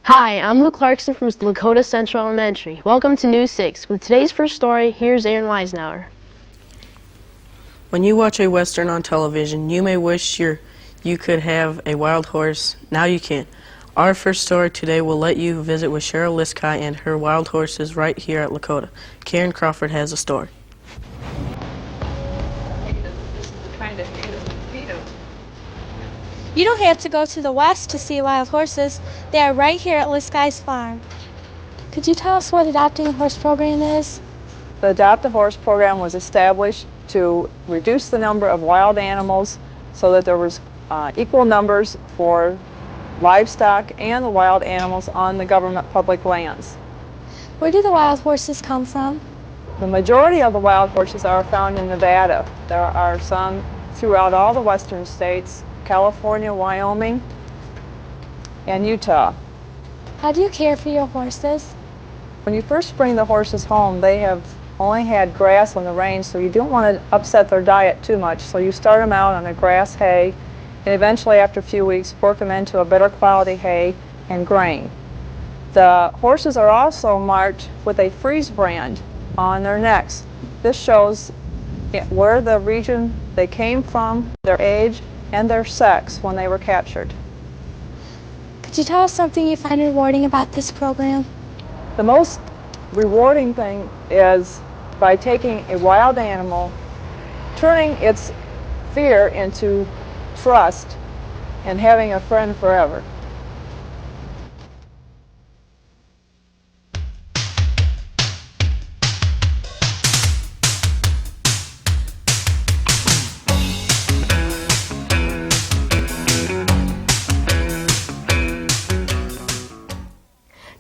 Hi, I'm Luke Clarkson from Lakota Central Elementary. Welcome to News 6. With today's first story, here's Aaron Weisenauer. When you watch a Western on television, you may wish you could have a wild horse. Now you can. Our first story today will let you visit with Cheryl Liskai and her wild horses right here at Lakota. Karen Crawford has a story. You don't have to go to the west to see wild horses. They are right here at Liskai's farm. Could you tell us what adopting a horse program is? The Adopt a Horse program was established to reduce the number of wild animals so that there was equal numbers for livestock and the wild animals on the government public lands. Where do the wild horses come from? The majority of the wild horses are found in Nevada. There are some throughout all the western states, California, Wyoming, and Utah. How do you care for your horses? When you first bring the horses home, they have only had grass on the range, so you don't want to upset their diet too much. So you start them out on a grass hay, and eventually after a few weeks work them into a better quality hay and grain. The horses are also marked with a freeze brand on their necks. This shows where the region they came from, their age, and their sex when they were captured. Could you tell us something you find rewarding about this program? The most rewarding thing is by taking a wild animal, turning its fear into trust, and having a friend forever.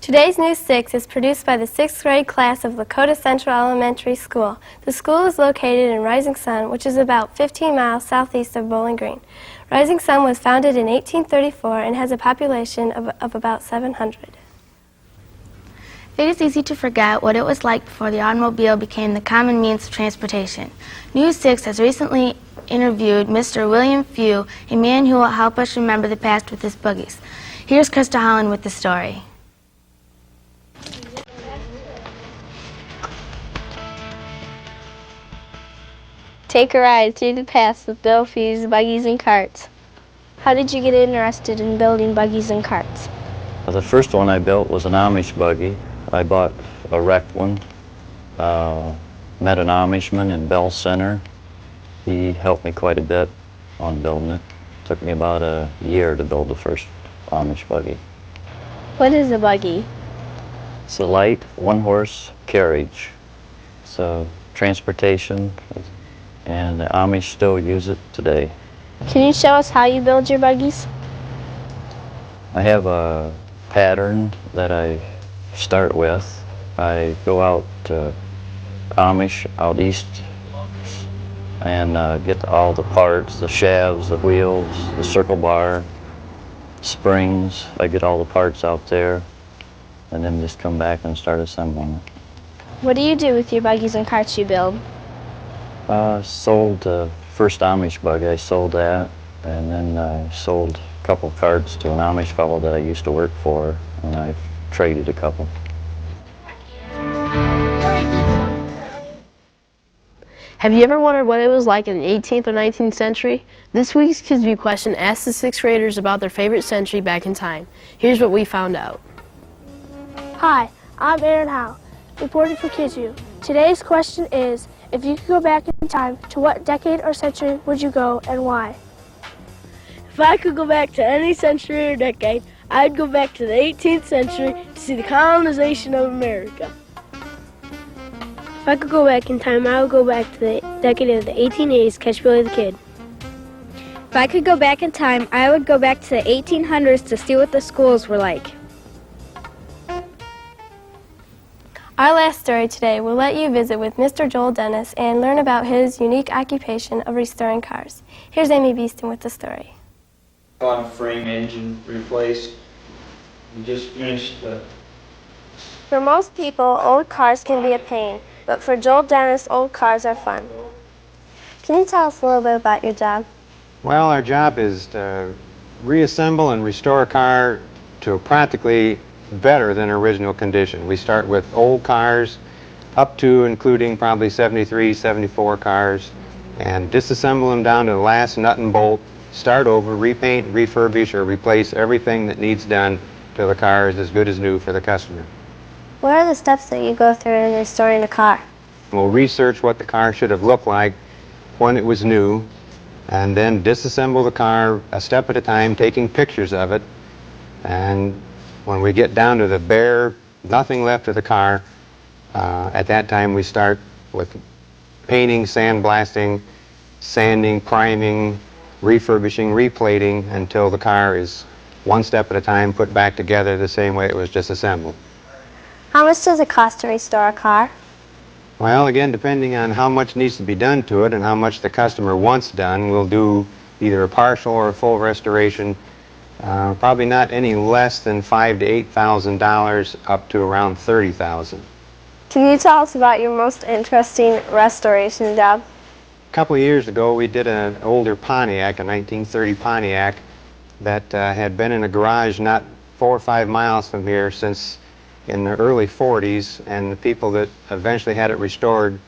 Today's News 6 is produced by the 6th grade class of Lakota Central Elementary School. The school is located in Rising Sun, which is about 15 miles southeast of Bowling Green. Rising Sun was founded in 1834 and has a population of about 700. It is easy to forget what it was like before the automobile became the common means of transportation. News 6 has recently interviewed Mr. William Few, a man who will help us remember the past with his buggies. Here's Krista Holland with the story. Take a ride through the past with Bill Few's Buggies and Carts. How did you get interested in building buggies and carts? The first one I built was an Amish buggy. I bought a wrecked one. Met an Amishman in Bell Center. He helped me quite a bit on building it. Took me about a year to build the first Amish buggy. What is a buggy? It's a light, one-horse carriage. So transportation, and the Amish still use it today. Can you show us how you build your buggies? I have a pattern that I start with. I go out to Amish out east and get all the parts, the shafts, the wheels, the circle bar, springs. I get all the parts out there and then just come back and start assembling it. What do you do with your buggies and carts you build? Sold the first Amish buggy. I sold that, and then I sold a couple carts to an Amish fellow that I used to work for, and I've traded a couple. Have you ever wondered what it was like in the 18th or 19th century? This week's Kids View question asked the 6th graders about their favorite century back in time. Here's what we found out. Hi, I'm Aaron Howe, reporting for Kids View. Today's question is, if you could go back in time, to what decade or century would you go and why? If I could go back to any century or decade, I'd go back to the 18th century to see the colonization of America. If I could go back in time, I would go back to the decade of the 1880s, catch Billy the Kid. If I could go back in time, I would go back to the 1800s to see what the schools were like. Our last story today will let you visit with Mr. Joel Dennis and learn about his unique occupation of restoring cars. Here's Amy Beeston with the story. On a frame engine replaced. We just finished the... For most people, old cars can be a pain, but for Joel Dennis, old cars are fun. Can you tell us a little bit about your job? Well, our job is to reassemble and restore a car to practically better than original condition. We start with old cars up to including probably 73, 74 cars, and disassemble them down to the last nut and bolt, start over, repaint, refurbish, or replace everything that needs done till the car is as good as new for the customer. What are the steps that you go through in restoring a car? We'll research what the car should have looked like when it was new, and then disassemble the car a step at a time, taking pictures of it. And when we get down to the bare, nothing left of the car, at that time we start with painting, sandblasting, sanding, priming, refurbishing, replating until the car is one step at a time put back together the same way it was disassembled. How much does it cost to restore a car? Well, again, depending on how much needs to be done to it and how much the customer wants done, we'll do either a partial or a full restoration. Probably not any less than $5,000 to $8,000 up to around $30,000. Can you tell us about your most interesting restoration job? A couple of years ago, we did an older Pontiac, a 1930 Pontiac, that had been in a garage not 4 or 5 miles from here since in the early 40s, and the people that eventually had it restored,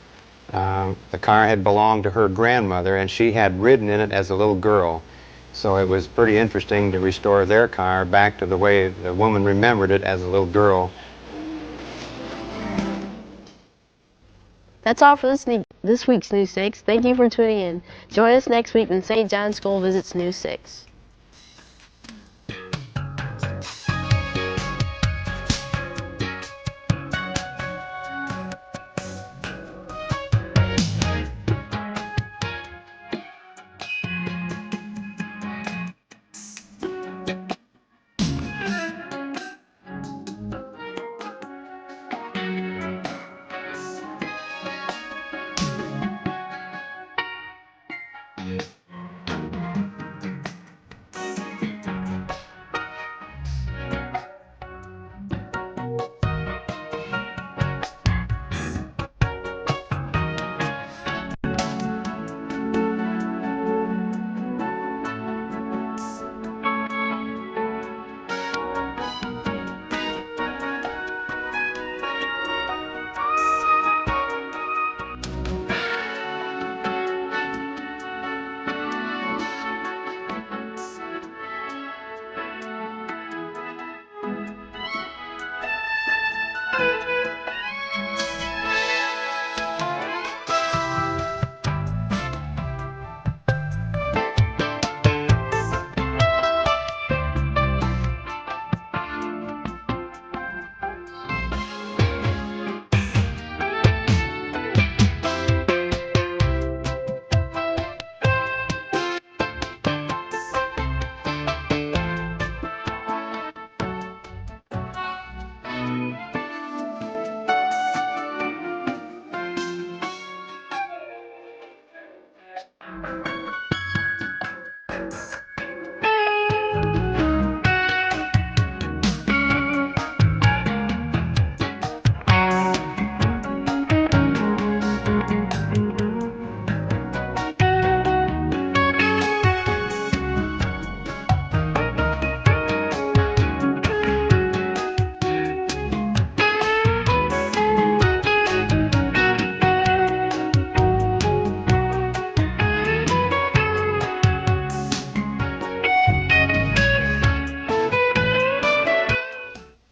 the car had belonged to her grandmother, and she had ridden in it as a little girl. So it was pretty interesting to restore their car back to the way the woman remembered it as a little girl. That's all for this week's News 6. Thank you for tuning in. Join us next week when St. John's School visits News 6.